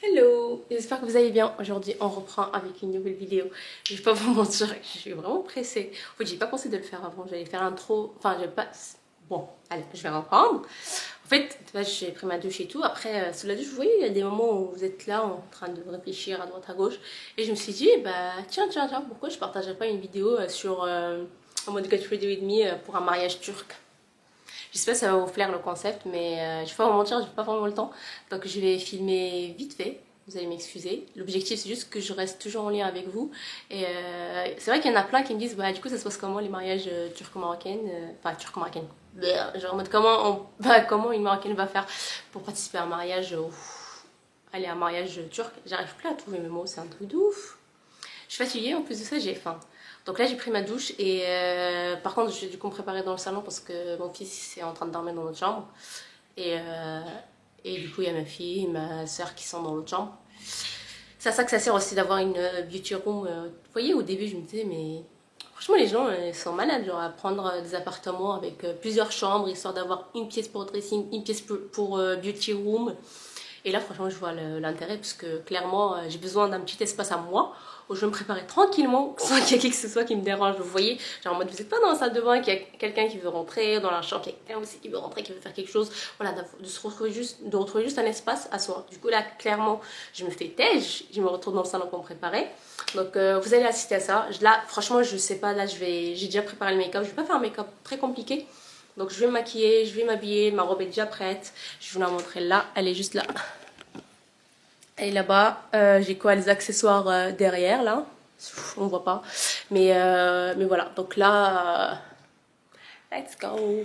Hello, j'espère que vous allez bien. Aujourd'hui on reprend avec une nouvelle vidéo. Je vais pas vous mentir, je suis vraiment pressée. En fait j'ai pas pensé de le faire avant, j'allais faire l'intro, enfin j'ai pas... Bon, allez, je vais reprendre. En fait, j'ai pris ma douche et tout. Après, sous la douche, vous voyez, il y a des moments où vous êtes là en train de réfléchir à droite à gauche. Et je me suis dit, bah tiens, pourquoi je partagerais pas une vidéo sur en mode Get Ready With Me pour un mariage turc. J'espère que ça va vous plaire le concept, mais je vais pas vous mentir, j'ai pas vraiment le temps. Donc je vais filmer vite fait, vous allez m'excuser. L'objectif c'est juste que je reste toujours en lien avec vous. Et c'est vrai qu'il y en a plein qui me disent, bah du coup ça se passe comment les mariages turco-marocains, enfin turco-marocaines. Genre en mode comment une marocaine va faire pour participer à un mariage, allez, un mariage turc. J'arrive plus à trouver mes mots, c'est un truc de ouf. Je suis fatiguée, en plus de ça j'ai faim. Donc là j'ai pris ma douche et par contre j'ai dû me préparer dans le salon parce que mon fils est en train de dormir dans notre chambre. Et, et du coup il y a ma fille et ma soeur qui sont dans l'autre chambre. C'est à ça que ça sert aussi d'avoir une beauty room. Vous voyez, au début je me disais mais franchement les gens ils sont malades, genre à prendre des appartements avec plusieurs chambres histoire d'avoir une pièce pour dressing, une pièce pour beauty room. Et là, franchement, je vois l'intérêt parce que clairement, j'ai besoin d'un petit espace à moi où je vais me préparer tranquillement sans qu'il y ait qui que ce soit qui me dérange. Vous voyez, genre en mode, vous n'êtes pas dans la salle de bain, qu'il y a quelqu'un qui veut rentrer, dans la chambre, qu'il y a quelqu'un aussi qui veut rentrer, qui veut faire quelque chose. Voilà, de retrouver juste un espace à soi. Du coup, là, clairement, je me fais têche, je me retrouve dans le salon pour me préparer. Donc, vous allez assister à ça. Là, franchement, je sais pas, là, j'ai déjà préparé le make-up. Je vais pas faire un make-up très compliqué. Donc je vais me maquiller, je vais m'habiller, ma robe est déjà prête. Je vais vous la montrer là, elle est juste là. Et là-bas, j'ai quoi, les accessoires derrière là. On voit pas. Mais voilà, donc là, let's go.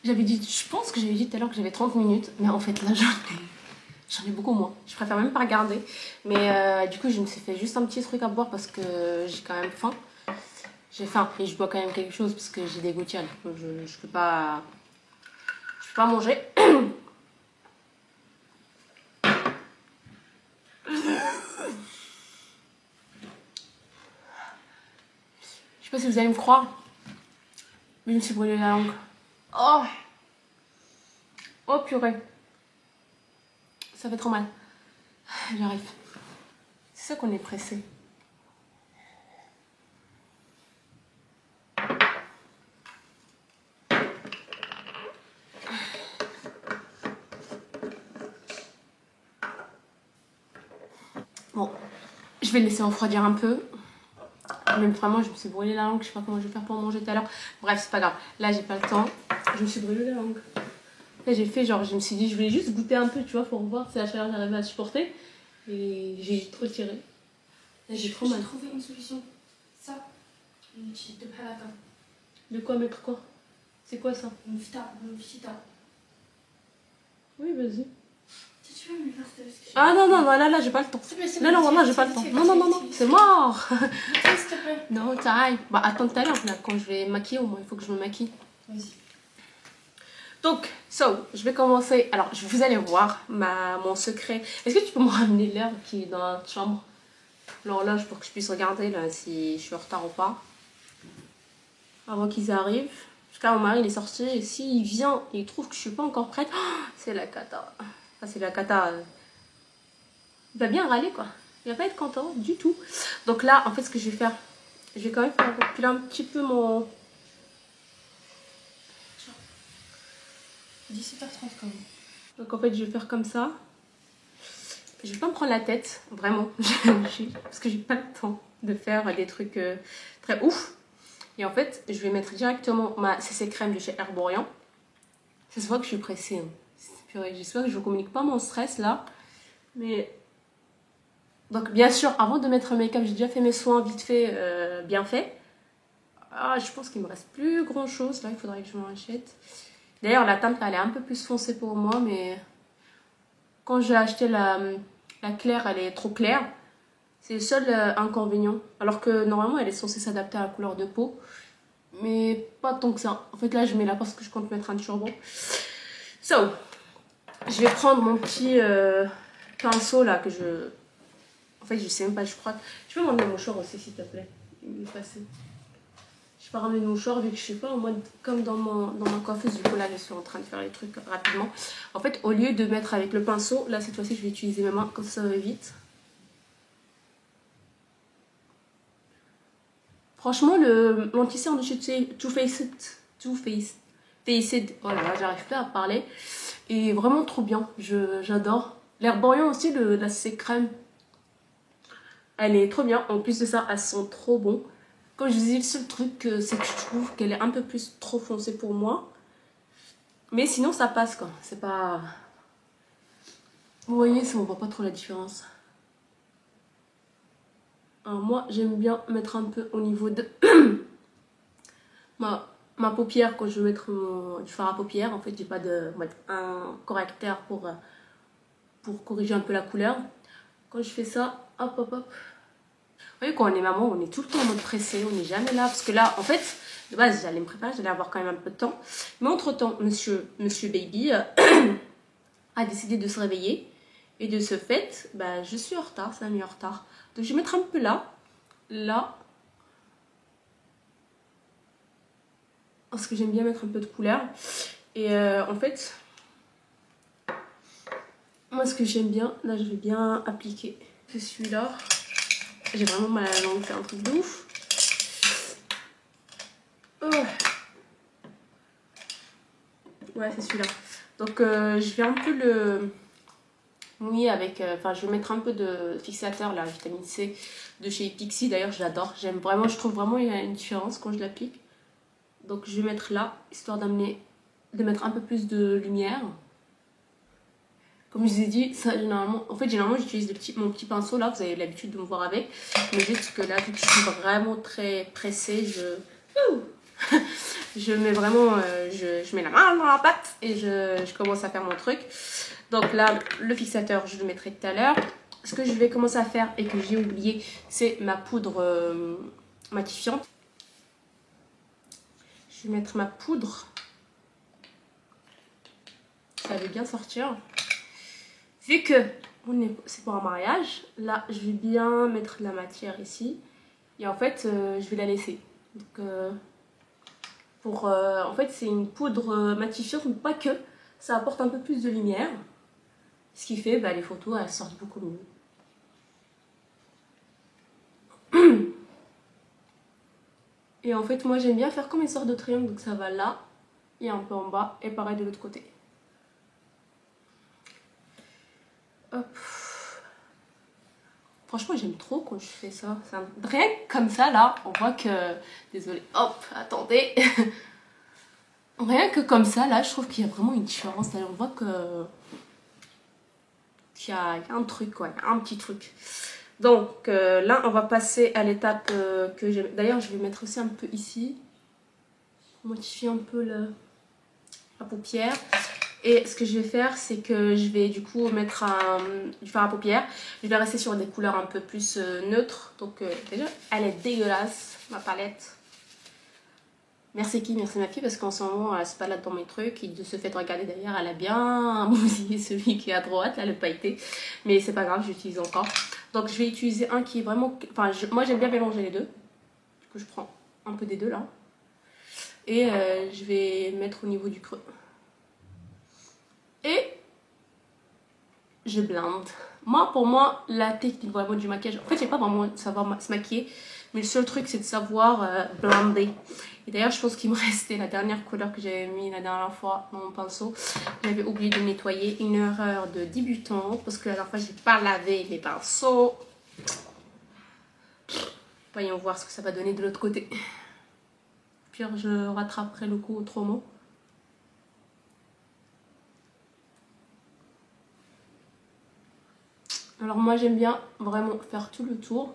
J'avais dit, je pense que j'avais dit tout à l'heure que j'avais 30 minutes. Mais en fait là, j'en ai beaucoup moins. Je préfère même pas regarder. Mais du coup, je me suis fait juste un petit truc à boire parce que j'ai quand même faim. J'ai faim et je bois quand même quelque chose parce que j'ai des gouttières. Je peux pas manger. Je sais pas si vous allez me croire, mais je me suis brûlé la langue. Oh, oh purée. Ça fait trop mal. J'arrive. C'est ça qu'on est pressé. Bon, je vais le laisser refroidir un peu. Même vraiment, je me suis brûlé la langue. Je sais pas comment je vais faire pour manger tout à l'heure. Bref, c'est pas grave. Là, j'ai pas le temps. Je me suis brûlé la langue. Là, j'ai fait genre, je me suis dit, je voulais juste goûter un peu, tu vois, pour voir si la chaleur j'arrivais à supporter. Et j'ai trop tiré. Là, j'ai trop mal. J'ai trouvé une solution. Ça, une petite de palata. De quoi mettre quoi? C'est quoi ça? Une fita. Oui, vas-y. Si tu veux me faire ça, Ah non, là, j'ai pas le temps. Non, j'ai pas le temps. Non, c'est mort. S'il te plaît. Non, time. Bah, attends tout à l'heure, là, quand je vais maquiller, au moins, il faut que je me maquille. Vas-y. Donc, je vais commencer. Alors, vous allez voir mon secret. Est-ce que tu peux me ramener l'heure qui est dans la chambre? L'horloge pour que je puisse regarder là si je suis en retard ou pas. Avant qu'ils arrivent. Jusqu'à mon mari, il est sorti. Et s'il vient et il trouve que je suis pas encore prête, c'est la cata. Ah, c'est la cata. Il va bien râler quoi. Il va pas être content du tout. Donc là, en fait, ce que je vais faire, je vais quand même faire reculer un petit peu mon... 17h30 quand même. Donc en fait, je vais faire comme ça. Je vais pas me prendre la tête, vraiment. Parce que j'ai pas le temps de faire des trucs très ouf. Et en fait, je vais mettre directement ma CC crème de chez Herborian. Ça se voit que je suis pressée. Hein. J'espère que je ne communique pas mon stress là. Mais... Donc bien sûr, avant de mettre un make-up, j'ai déjà fait mes soins vite fait, bien fait. Ah, je pense qu'il me reste plus grand chose. Là, il faudrait que je m'en achète. D'ailleurs, la teinte, elle est un peu plus foncée pour moi. Mais quand j'ai acheté la claire, elle est trop claire. C'est le seul inconvénient. Alors que normalement, elle est censée s'adapter à la couleur de peau. Mais pas tant que ça. En fait, là, je mets là parce que je compte mettre un turbo. Je vais prendre mon petit pinceau là que je... En fait, je sais même pas, je crois... Tu peux m'emmener mon short aussi, s'il te plaît? Il est passé. Je Je vais ramener le mouchoir vu que je suis pas en mode comme dans ma coiffeuse. Du coup là je suis en train de faire les trucs rapidement. En fait au lieu de mettre avec le pinceau, là cette fois-ci je vais utiliser mes mains comme ça va vite. Franchement le l'anti-cerne de chez Too Faced, oh là là j'arrive pas à parler. Et vraiment trop bien, j'adore. L'Herborian aussi, la CC crème, elle est trop bien. En plus de ça, elles sont trop bon. Comme je vous dis, le seul truc, c'est que je trouve qu'elle est un peu plus trop foncée pour moi. Mais sinon, ça passe quoi. C'est pas... Vous voyez, ça on voit pas trop la différence. Alors moi, j'aime bien mettre un peu au niveau de ma paupière quand je veux mettre du fard à paupières. En fait, j'ai pas de un correcteur pour corriger un peu la couleur. Quand je fais ça, hop hop hop. Vous voyez, quand on est maman, on est tout le temps en mode pressé, on n'est jamais là. Parce que là, en fait, de base, j'allais me préparer, j'allais avoir quand même un peu de temps. Mais entre-temps, monsieur Baby a décidé de se réveiller. Et de ce fait, bah, je suis en retard, ça m'a mis en retard. Donc je vais mettre un peu là, parce que j'aime bien mettre un peu de couleur. Et en fait, moi ce que j'aime bien, là je vais bien appliquer. C'est celui-là. J'ai vraiment mal à la langue, c'est un truc de ouf. Oh. Ouais, c'est celui-là. Donc je vais un peu le mouiller avec... Enfin, je vais mettre un peu de fixateur, la vitamine C de chez Pixi. D'ailleurs, je l'adore. J'aime vraiment, je trouve vraiment il y a une différence quand je l'applique. Donc je vais mettre là, histoire de mettre un peu plus de lumière. Comme je vous ai dit, ça généralement, généralement j'utilise mon petit pinceau là, vous avez l'habitude de me voir avec. Mais juste que là, vu que je suis vraiment très pressée, je mets vraiment, je mets la main dans la pâte et je commence à faire mon truc. Donc là, le fixateur, je le mettrai tout à l'heure. Ce que je vais commencer à faire et que j'ai oublié, c'est ma poudre matifiante. Je vais mettre ma poudre. Ça va bien sortir. Vu que c'est pour un mariage, là, je vais bien mettre la matière ici. Et en fait, je vais la laisser. Donc, en fait, c'est une poudre matifiante, mais pas que. Ça apporte un peu plus de lumière. Ce qui fait, bah, les photos, elles sortent beaucoup mieux. Et en fait, moi, j'aime bien faire comme une sorte de triangle. Donc, ça va là, et un peu en bas, et pareil de l'autre côté. Hop. Franchement, j'aime trop quand je fais ça. Rien que comme ça, là, on voit que... Désolée. Hop, attendez. Rien que comme ça, là, je trouve qu'il y a vraiment une différence. Là, on voit que... qu'il y a un truc, quoi. Un petit truc. Donc, là, on va passer à l'étape que j'aime. D'ailleurs, je vais mettre aussi un peu ici. Modifier un peu la paupière. Et ce que je vais faire, c'est que je vais du coup mettre du fard à paupières. Je vais rester sur des couleurs un peu plus neutres. Donc déjà, elle est dégueulasse, ma palette. Merci qui, merci ma fille, parce qu'en ce moment, elle se balade dans mes trucs. Et de ce fait, regardez derrière, elle a bien bousillé celui qui est à droite, là, le pailleté. Mais c'est pas grave, j'utilise encore. Donc je vais utiliser un qui est vraiment... Enfin, moi j'aime bien mélanger les deux. Du coup, je prends un peu des deux là. Et je vais mettre au niveau du creux. Et je blinde. Pour moi, la technique vraiment du maquillage, en fait, j'ai pas vraiment savoir se maquiller, mais le seul truc, c'est de savoir blinder. Et d'ailleurs, je pense qu'il me restait la dernière couleur que j'avais mis la dernière fois dans mon pinceau. J'avais oublié de nettoyer, une erreur de débutante, parce que la dernière fois, j'ai pas lavé les pinceaux. Voyons voir ce que ça va donner de l'autre côté. Puis je rattraperai le coup autrement. Alors moi j'aime bien vraiment faire tout le tour.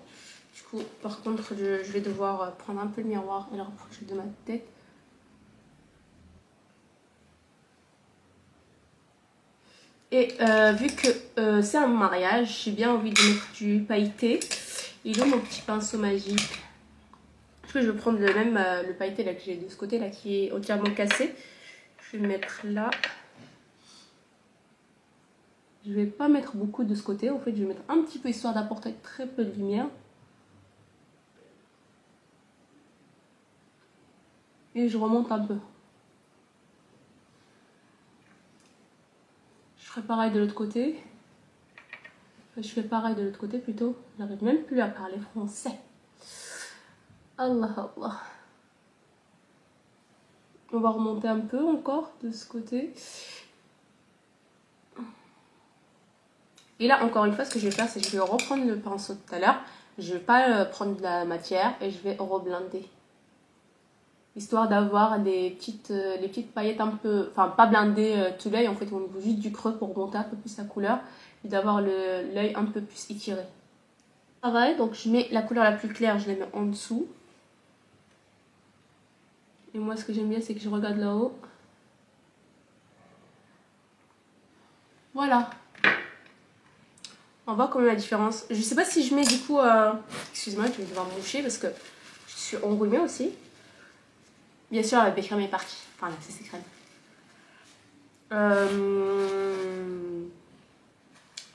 Du coup par contre je vais devoir prendre un peu le miroir et le rapprocher de ma tête. Et vu que c'est un mariage, j'ai bien envie de mettre du pailleté. Et là mon petit pinceau magique. Je vais prendre le pailleté là que j'ai de ce côté là qui est entièrement cassé. Je vais le mettre là. Je vais pas mettre beaucoup de ce côté, en fait je vais mettre un petit peu histoire d'apporter très peu de lumière. Et je remonte un peu. Je ferai pareil de l'autre côté. Je fais pareil de l'autre côté plutôt. J'arrive même plus à parler français. Allah Allah. On va remonter un peu encore de ce côté. Et là, encore une fois, ce que je vais faire, c'est que je vais reprendre le pinceau de tout à l'heure. Je vais pas prendre de la matière et je vais reblinder. Histoire d'avoir les petites paillettes un peu... Enfin, pas blindées tout l'œil, en fait, au niveau juste du creux pour remonter un peu plus la couleur. Et d'avoir l'œil un peu plus étiré. Pareil, donc je mets la couleur la plus claire, je la mets en dessous. Et moi, ce que j'aime bien, c'est que je regarde là-haut. Voilà. On voit quand même la différence. Je sais pas si je mets du coup... Excuse-moi, je vais devoir me moucher parce que je suis enrhumée aussi. Bien sûr, la B-crème est partie. Enfin, la CC crème.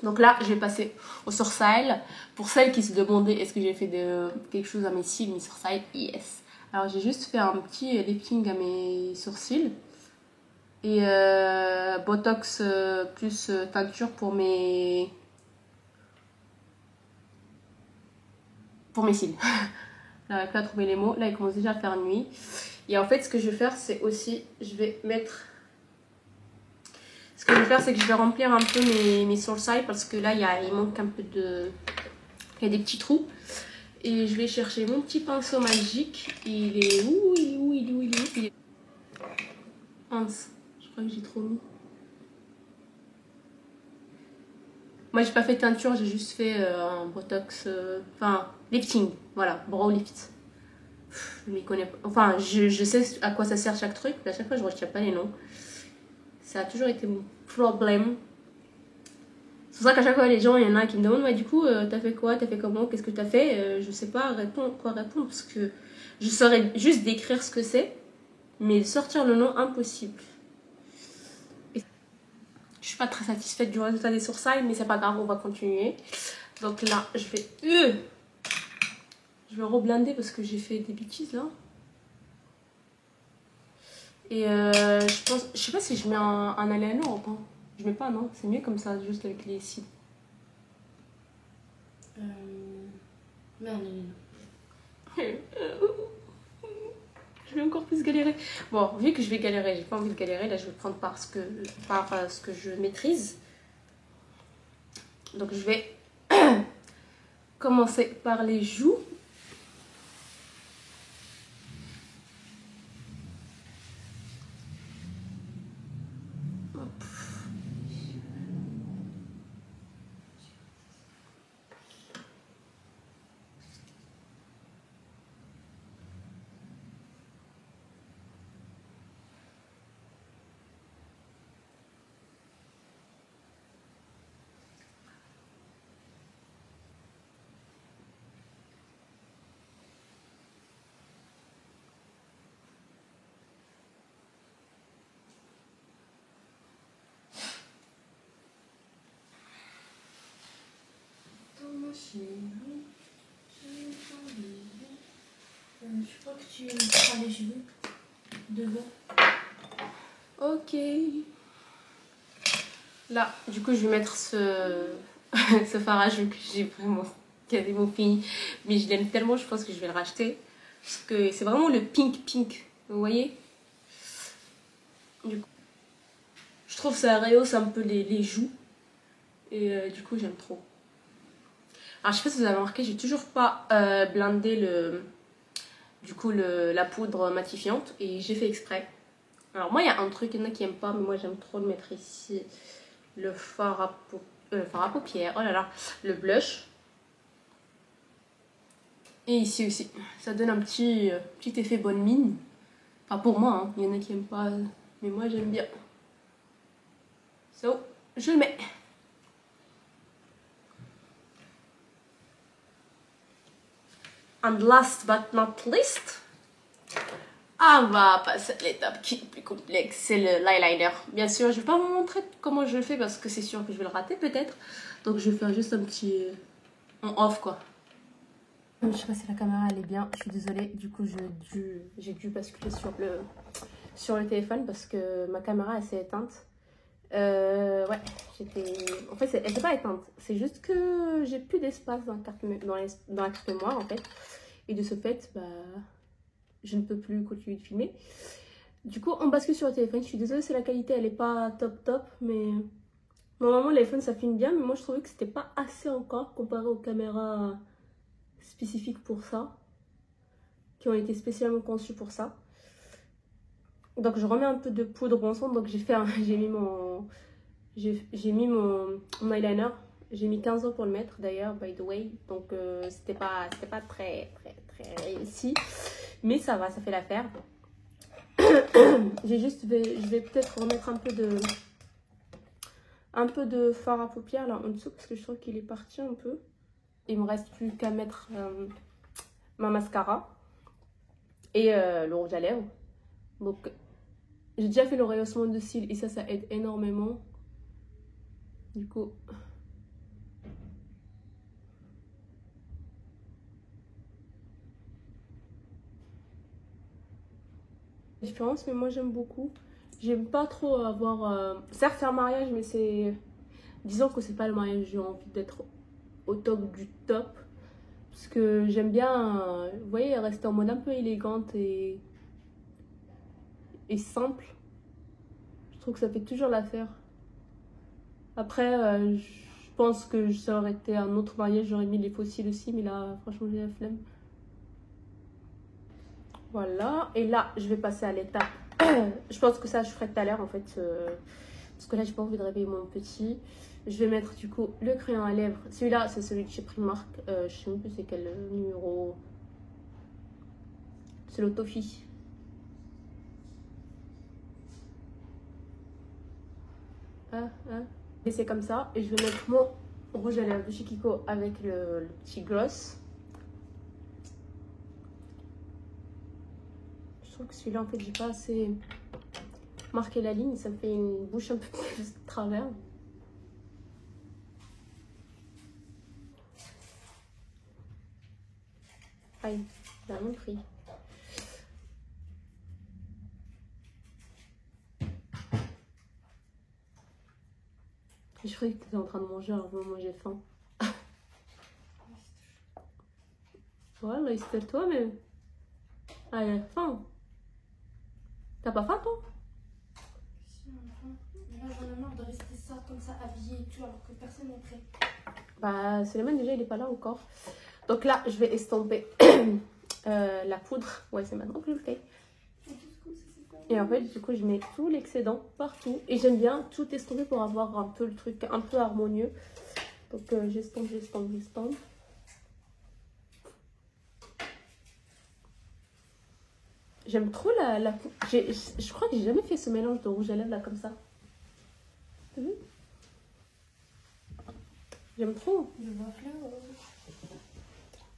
Donc là, je vais passer au sourcil. Pour celles qui se demandaient est-ce que j'ai fait quelque chose à mes cils, mes sourcils, yes. Alors j'ai juste fait un petit lifting à mes sourcils. Et botox plus teinture pour mes cils. J'arrive pas à trouver les mots. Là, il commence déjà à faire nuit. Et en fait, ce que je vais faire, c'est aussi... Je vais mettre... Ce que je vais faire, c'est que je vais remplir un peu mes sourcils parce que là, il manque un peu de... Il y a des petits trous. Et je vais chercher mon petit pinceau magique. Il est où? Il est où? Il est où? Il est où? Il est... Mince, je crois que j'ai trop mis. Moi, j'ai pas fait teinture, j'ai juste fait un botox... Enfin, lifting. Voilà, brow lift. Je m'y connais pas. Enfin, je sais à quoi ça sert chaque truc, mais à chaque fois, je retiens pas les noms. Ça a toujours été mon problème. C'est pour ça qu'à chaque fois, les gens, il y en a qui me demandent, ouais, du coup, t'as fait quoi? T'as fait comment? Qu'est-ce que t'as fait? Je sais pas quoi répondre parce que je saurais juste décrire ce que c'est, mais sortir le nom, impossible. Et je suis pas très satisfaite du résultat des sourcils, mais c'est pas grave, on va continuer. Donc là, je vais reblinder parce que j'ai fait des bêtises là. Et je sais pas si je mets un eyeliner ou pas. Je mets pas, non? C'est mieux comme ça, juste avec les cils. Mais un eyeliner. Je vais encore plus galérer. Bon, vu que je vais galérer, j'ai pas envie de galérer. Là, je vais prendre par ce que je maîtrise. Donc, je vais commencer par les joues. Hop. Je crois que tu prends les cheveux devant. Ok. Là, du coup, je vais mettre ce fard à joues que j'ai vraiment quasiment fini. Mais je l'aime tellement, je pense que je vais le racheter. Parce que c'est vraiment le pink. Vous voyez? Du coup, je trouve que ça rehausse un peu les joues. Et du coup, j'aime trop. Alors, je sais pas si vous avez remarqué, j'ai toujours pas blindé la poudre matifiante. Et j'ai fait exprès. Alors, moi, il y a un truc, il y en a qui aiment pas, mais moi, j'aime trop le mettre ici. Le fard à paupières, oh là là, le blush. Et ici aussi, ça donne un petit effet bonne mine. Enfin, pour moi, hein. Il y en a qui aiment pas, mais moi, j'aime bien. So, je le mets. And last but not least, on va passer à l'étape qui est plus complexe, c'est l'eyeliner. Bien sûr, je vais pas vous montrer comment je le fais parce que c'est sûr que je vais le rater peut-être. Donc je vais faire juste un petit en off quoi. Je sais pas si la caméra elle est bien, je suis désolée. Du coup, j'ai dû basculer sur le téléphone parce que ma caméra elle s'est éteinte. Ouais, en fait, elle s'est pas éteinte. C'est juste que j'ai plus d'espace dans dans la carte mémoire en fait. Et de ce fait, bah, je ne peux plus continuer de filmer. Du coup, on bascule sur le téléphone. Je suis désolée si la qualité elle est pas top, mais normalement l'iPhone ça filme bien. Mais moi je trouvais que c'était pas assez encore comparé aux caméras spécifiques pour ça, qui ont été spécialement conçues pour ça. Donc je remets un peu de poudre bronzante. Donc j'ai mis mon eyeliner. J'ai mis 15 ans pour le mettre d'ailleurs, by the way. Donc c'était pas très réussi. Mais ça va, ça fait l'affaire. Je vais peut-être remettre un peu de fard à paupières là en dessous parce que je trouve qu'il est parti un peu. Il me reste plus qu'à mettre ma mascara et le rouge à lèvres. Donc j'ai déjà fait le rehaussement de cils et ça aide énormément. Du coup, différence, mais moi j'aime beaucoup. J'aime pas trop avoir certes faire mariage, mais c'est, disons que c'est pas le mariage, j'ai envie d'être au top du top parce que j'aime bien vous voyez, rester en mode un peu élégante et simple. Je trouve que ça fait toujours l'affaire. Après je pense que ça aurait été un autre mariage, j'aurais mis les fossiles aussi, mais là franchement j'ai la flemme. Voilà, et là je vais passer à l'étape. Je pense que ça je ferai tout à l'heure en fait, parce que là j'ai pas envie de réveiller mon petit. Je vais mettre du coup le crayon à lèvres. Celui-là c'est celui de chez Primark, je sais même plus c'est quel numéro. C'est le Toffee. Et c'est comme ça, et je vais mettre mon rouge à lèvres de chez Kiko avec le petit gloss. Je trouve que celui-là en fait j'ai pas assez marqué la ligne, ça me fait une bouche un peu plus de travers. Aïe, il a mon prix. Je croyais que tu étais en train de manger alors que moi j'ai faim. Voilà, c'était toi même. Ah, il a faim. T'as pas faim toi? Si, enfin. Mais là, j'en ai marre de rester ça comme ça, habillé et tout, alors que personne n'est prêt. Bah, Suleiman déjà il est pas là encore. Donc là, je vais estomper la poudre. Ouais, c'est maintenant que je le fais. Et en fait, du coup, je mets tout l'excédent partout. Et j'aime bien tout estomper pour avoir un peu le truc un peu harmonieux. Donc j'estompe. J'aime trop la poudre. Je crois que j'ai jamais fait ce mélange de rouge à lèvres là comme ça. T'as vu? J'aime trop. Je vois là.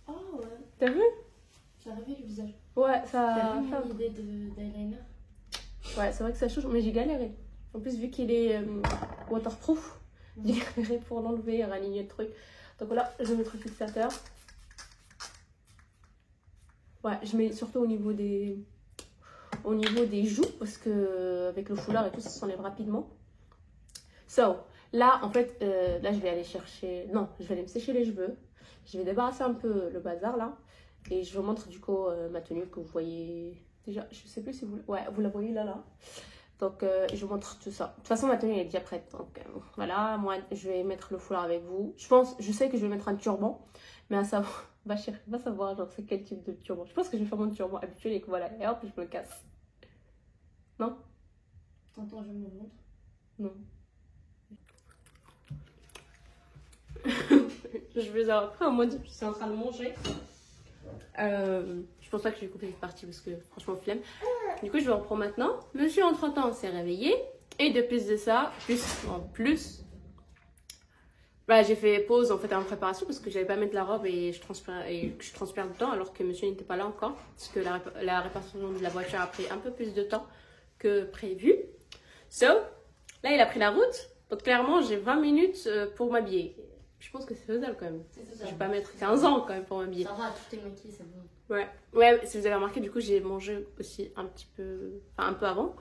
Oh ouais. T'as vu? Ça réveille le visage. Ouais, ça. T'as vu mon idée d'eyeliner? Ouais, c'est vrai que ça change, mais j'ai galéré. En plus, vu qu'il est waterproof, j'ai galéré pour l'enlever, raligner le truc. Donc là, je vais mettre le fixateur. Ouais, je mets surtout au niveau des joues, parce que avec le foulard et tout, ça s'enlève rapidement. So, là, en fait, là, je vais aller chercher... Non, je vais aller me sécher les cheveux. Je vais débarrasser un peu le bazar, là. Et je vous montre, du coup, ma tenue que vous voyez... Déjà, je sais plus si vous... Ouais, vous la voyez là. Donc, je vous montre tout ça. De toute façon, ma tenue elle est déjà prête. Donc, voilà. Moi, je vais mettre le foulard avec vous. Je sais que je vais mettre un turban. Mais à savoir... Va savoir, genre, c'est quel type de turban. Je pense que je vais faire mon turban habituel et que voilà. Et hop, je me le casse. Non? T'entends, je me montre. Non. Je vais après en mode, je suis en train de manger. Je pense pas que je vais couper cette partie parce que franchement flemme. Du coup je vais reprendre maintenant. Monsieur entre temps s'est réveillé. Et de plus de ça, en plus bah, j'ai fait pause en fait en préparation parce que j'allais pas mettre la robe et que je transpire du temps alors que monsieur n'était pas là encore. Parce que la réparation de la voiture a pris un peu plus de temps que prévu. So, là il a pris la route. Donc clairement j'ai 20 minutes pour m'habiller. Je pense que c'est faisable quand même. C'est Je faisable. vais pas mettre 15 ans quand même pour m'habiller. Ça va, tout est maquillé, c'est bon. Ouais. Ouais, si vous avez remarqué, du coup, j'ai mangé aussi un petit peu. Enfin, un peu avant.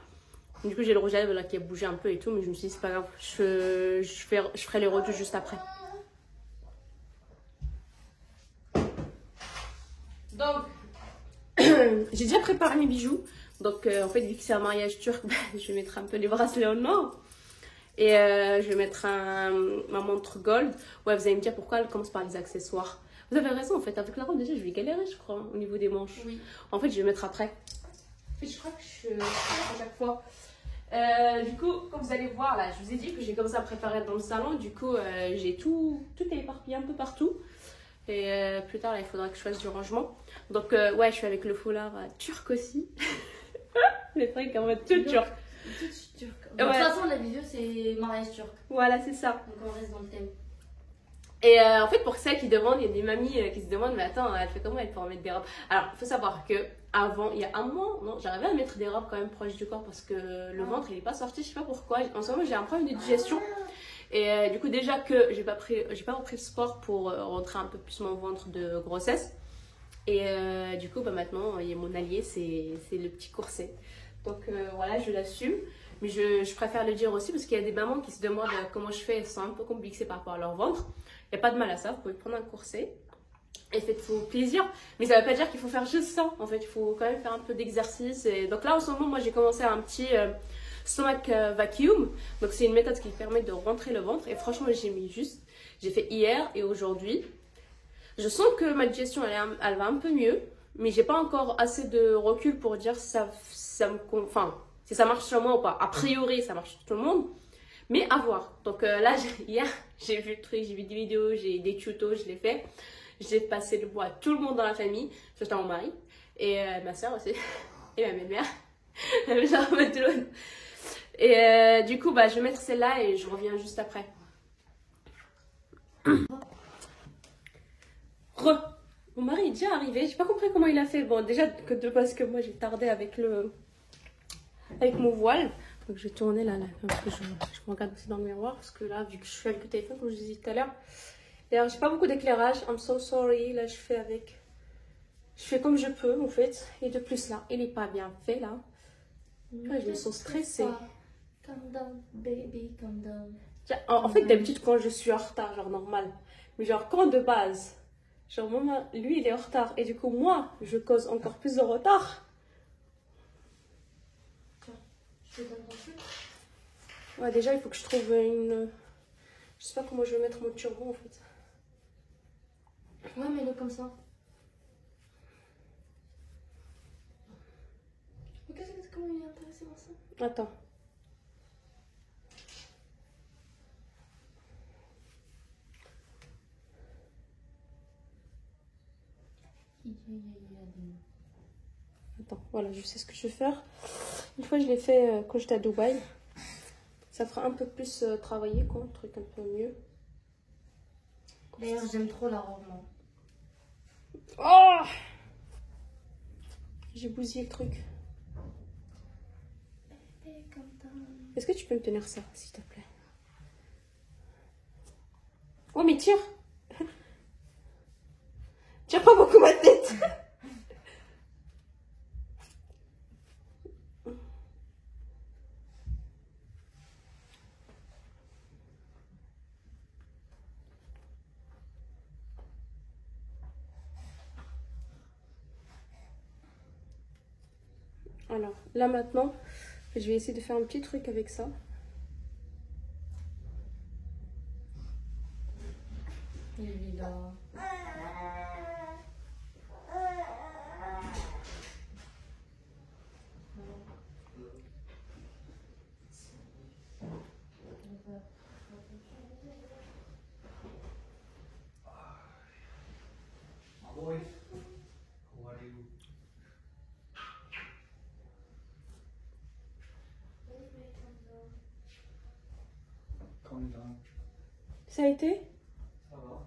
Du coup, j'ai le rouge à lèvres là qui a bougé un peu et tout, mais je me suis dit, c'est pas grave, je ferai les retouches juste après. Donc, j'ai déjà préparé mes bijoux. Donc, en fait, vu que c'est un mariage turc, je vais mettre un peu les bracelets en or. Et je vais mettre ma montre gold. Ouais, vous allez me dire pourquoi elle commence par les accessoires. Vous avez raison, en fait, avec la robe, déjà, je vais galérer, je crois, au niveau des manches. Oui. En fait, je vais mettre après. En fait, je crois que je fais à chaque fois. Du coup, comme vous allez voir, là, je vous ai dit que j'ai commencé à préparer dans le salon. Du coup, j'ai tout éparpillé un peu partout. Et plus tard, là, il faudra que je fasse du rangement. Donc, ouais, je suis avec le foulard turc aussi. Les trucs en mode tout turc. Tout turc. Ouais. De toute façon, la vidéo, c'est mariage turc. Voilà, c'est ça. Donc, on reste dans le thème. Et en fait, pour celles qui demandent, il y a des mamies qui se demandent, mais attends, elle fait comment elle peut en mettre des robes? Alors, il faut savoir que avant, il y a un mois, non, j'arrivais à mettre des robes quand même proches du corps parce que le ventre, il n'est pas sorti, je sais pas pourquoi. En ce moment, j'ai un problème de digestion. Et du coup, déjà que j'ai pas repris le sport pour rentrer un peu plus mon ventre de grossesse. Et du coup, bah, maintenant, il y a mon allié, c'est le petit corset. Donc voilà, je l'assume. Mais je préfère le dire aussi parce qu'il y a des mamans qui se demandent comment je fais, elles sont un peu complexées par rapport à leur ventre. Il n'y a pas de mal à ça, vous pouvez prendre un corset et faites-vous plaisir. Mais ça ne veut pas dire qu'il faut faire juste ça. En fait, il faut quand même faire un peu d'exercice. Et donc là, en ce moment, moi, j'ai commencé un petit stomach vacuum. Donc c'est une méthode qui permet de rentrer le ventre. Et franchement, j'ai fait hier et aujourd'hui. Je sens que ma digestion, elle va un peu mieux. Mais j'ai pas encore assez de recul pour dire si ça marche sur moi ou pas. A priori, ça marche sur tout le monde. Mais à voir. Donc là, hier, j'ai vu le truc, j'ai vu des vidéos, j'ai des tutos, je l'ai fait. J'ai passé le bois à tout le monde dans la famille, surtout à mon mari, et ma soeur aussi, et ma belle-mère. Genre, tout le monde. Et du coup, bah, je vais mettre celle-là et je reviens juste après. Mon mari est déjà arrivé, j'ai pas compris comment il a fait. Bon, déjà, parce que moi j'ai tardé avec mon voile. Donc je vais tourner là parce que je me regarde aussi dans le miroir. Parce que là, vu que je suis avec le téléphone, comme je vous disais tout à l'heure. D'ailleurs, j'ai pas beaucoup d'éclairage. I'm so sorry. Là, je fais comme je peux en fait. Et de plus, là, il est pas bien fait là. Ouais, je me sens stressée. Calm down, baby, calm down. En fait, d'habitude, quand je suis en retard, genre normal. Mais genre, quand de base, genre, maman, lui, il est en retard. Et du coup, moi, je cause encore plus de retard. Je te donne ton truc. Ouais, déjà, il faut que je trouve une... Je sais pas comment je vais mettre mon turban, en fait. Ouais, mets-le comme ça. Regarde comment il est intéressé dans ça. Attends. Attends, voilà, je sais ce que je vais faire. Une fois, je l'ai fait quand j'étais à Dubaï. Ça fera un peu plus travailler, quoi. Un truc un peu mieux. D'ailleurs, j'aime trop la robe, moi. Oh! J'ai bousillé le truc. Est-ce que tu peux me tenir ça, s'il te plaît? Oh, mais tire! Tire pas beaucoup ma tête! Alors, là maintenant, je vais essayer de faire un petit truc avec ça. Il est là. Boy, how are you? Calm down. Ça a été? Ça va?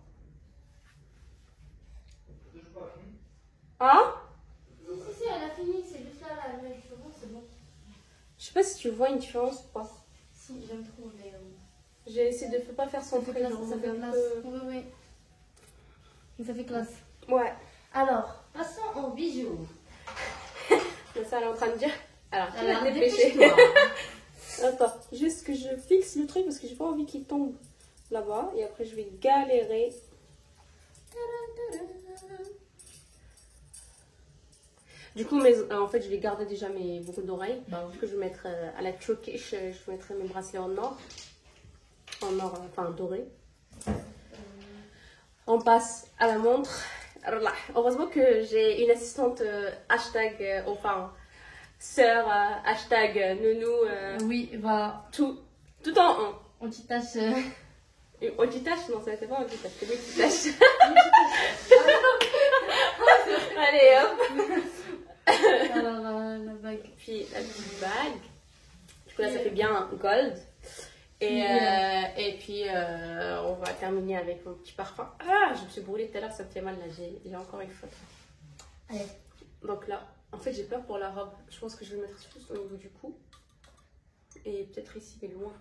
Toujours pas fini? Ah? Si, elle a fini, c'est juste là, là, c'est bon, c'est bon. Je sais pas si tu vois une différence ou pas. Si, j'aime trop, mais J'ai essayé de ne pas faire Ça son fait trait. classe, genre, ça fait un classe. peu- Oui, oui. Mais ça fait classe. Ouais. Alors, passons aux bijoux. Mais ça, elle est en train de dire. Alors, tu vas Alors, te dépêcher. dépêche-toi. Attends, juste que je fixe le truc parce que j'ai pas envie qu'il tombe là-bas. Et après, je vais galérer. Du coup, en fait, je vais garder déjà mes boucles d'oreilles. Bah oui. Que je vais mettre à la chokish. Je mettrai mes bracelets en or. En or, enfin doré. On passe à la montre. Alors là, heureusement que j'ai une assistante hashtag, enfin, sœur, hashtag, nounou, Oui, voilà. tout en un. Anti-tache. Et anti-tache, non, ça n'était pas anti-tache, c'était multitache. Allez, hop. Alors, la bague. Puis la petite bague. Du coup, là, ça fait bien gold. Et puis, on va terminer avec mon petit parfum. Ah, je me suis brûlée tout à l'heure, ça me fait mal, là. J'ai encore une faute. Allez. Donc là, en fait, j'ai peur pour la robe. Je pense que je vais le mettre surtout au niveau du cou. Et peut-être ici, mais loin.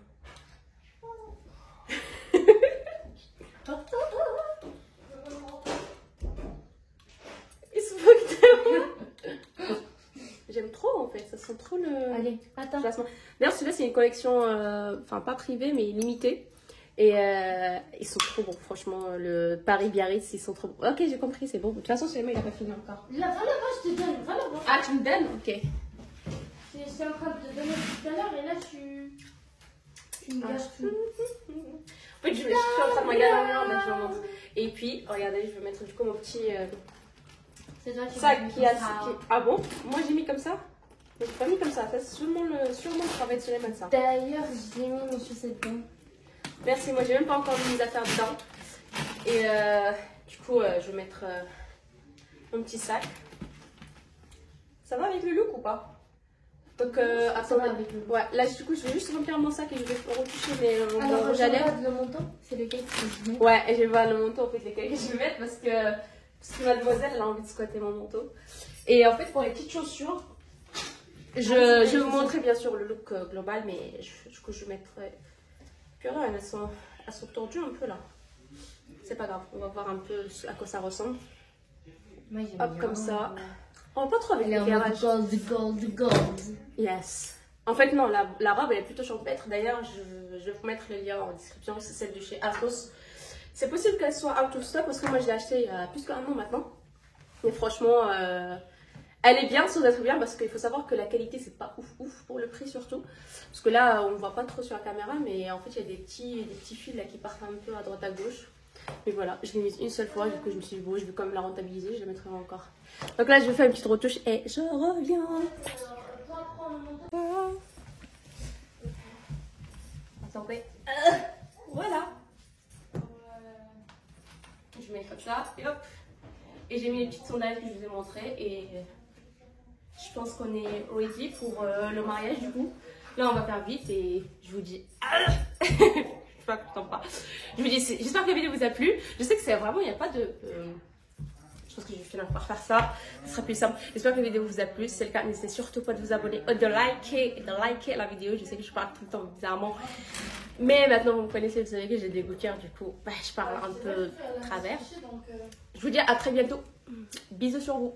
Il se moque de moi. J'aime trop en fait, ça sent trop le Allez, attends. placement. D'ailleurs, celui-là, c'est une collection, enfin pas privée, mais limitée. Et ils sont trop bons, franchement. Le Paris-Biarritz, ils sont trop bons. Ok, j'ai compris, c'est bon. De toute façon, celui-là, il n'a pas fini encore. Là, va là-bas, je te donne. Va là-bas. Ah, tu me donnes? Ok. C'est en train de te donner tout à l'heure et là, tu me gâches tout. En fait, je suis en train de me regarder, mais je vous montre. Et puis, regardez, je vais mettre du coup mon petit C'est toi qui sac m'as qui a. mis ça. Ah bon? Moi, j'ai mis comme ça? Mais j'ai pas mis comme ça. Ça, c'est sûrement le travail de Suleiman, ça. D'ailleurs, j'ai mis mes chaussettes dedans. Merci, moi, j'ai même pas encore mis mes affaires dedans. Et du coup, je vais mettre mon petit sac. Ça va avec le look ou pas? Donc, Ça va attends, avec le look. ouais, là, du coup, je vais juste remplir mon sac et je vais retoucher mes mon Alors, rouge je à lèvres. regarde le montant. C'est lequel que je mets. Ouais, et je vais voir le manteau en fait, lesquels que je vais mettre parce que mademoiselle elle a envie de squatter mon manteau. Et en fait, pour les petites chaussures, je vais vous montrer bien sûr le look global, mais du coup, je mettrai. Purée, elles sont tordues un peu là. C'est pas grave, on va voir un peu à quoi ça ressemble. Moi, j'aime Hop, bien. comme ça. Oh, pas trop avec Elle est en mode l'éclairage. gold. Yes. En fait, non, la robe elle est plutôt champêtre. D'ailleurs, je vais vous mettre le lien en description. C'est celle de chez Asos. C'est possible qu'elle soit out of stock parce que moi je l'ai achetée il y a plus qu'un an maintenant. Mais franchement, elle est bien sans être bien parce qu'il faut savoir que la qualité c'est pas ouf pour le prix surtout. Parce que là, on ne voit pas trop sur la caméra, mais en fait, il y a des petits fils là qui partent un peu à droite à gauche. Mais voilà, je l'ai mise une seule fois, du coup je me suis dit bon, je vais quand même la rentabiliser, je la mettrai encore. Donc là, je vais faire une petite retouche et je reviens. Attendez. Voilà. Je mets comme ça et hop. Et j'ai mis les petites sandales que je vous ai montrées et je pense qu'on est ready pour le mariage du coup. Là, on va faire vite et je vous dis. Je sais pas, je t'en pas. Je vous dis, j'espère que la vidéo vous a plu. Je sais que c'est vraiment, il n'y a pas de. Je pense que je vais finir par faire ça. Ce sera plus simple. J'espère que la vidéo vous a plu. Si c'est le cas, n'hésitez surtout pas de vous abonner, de liker la vidéo. Je sais que je parle tout le temps bizarrement. Mais maintenant, vous me connaissez, vous savez que j'ai des gouttières. Du coup, je parle un peu travers. Je vous dis à très bientôt. Bisous sur vous.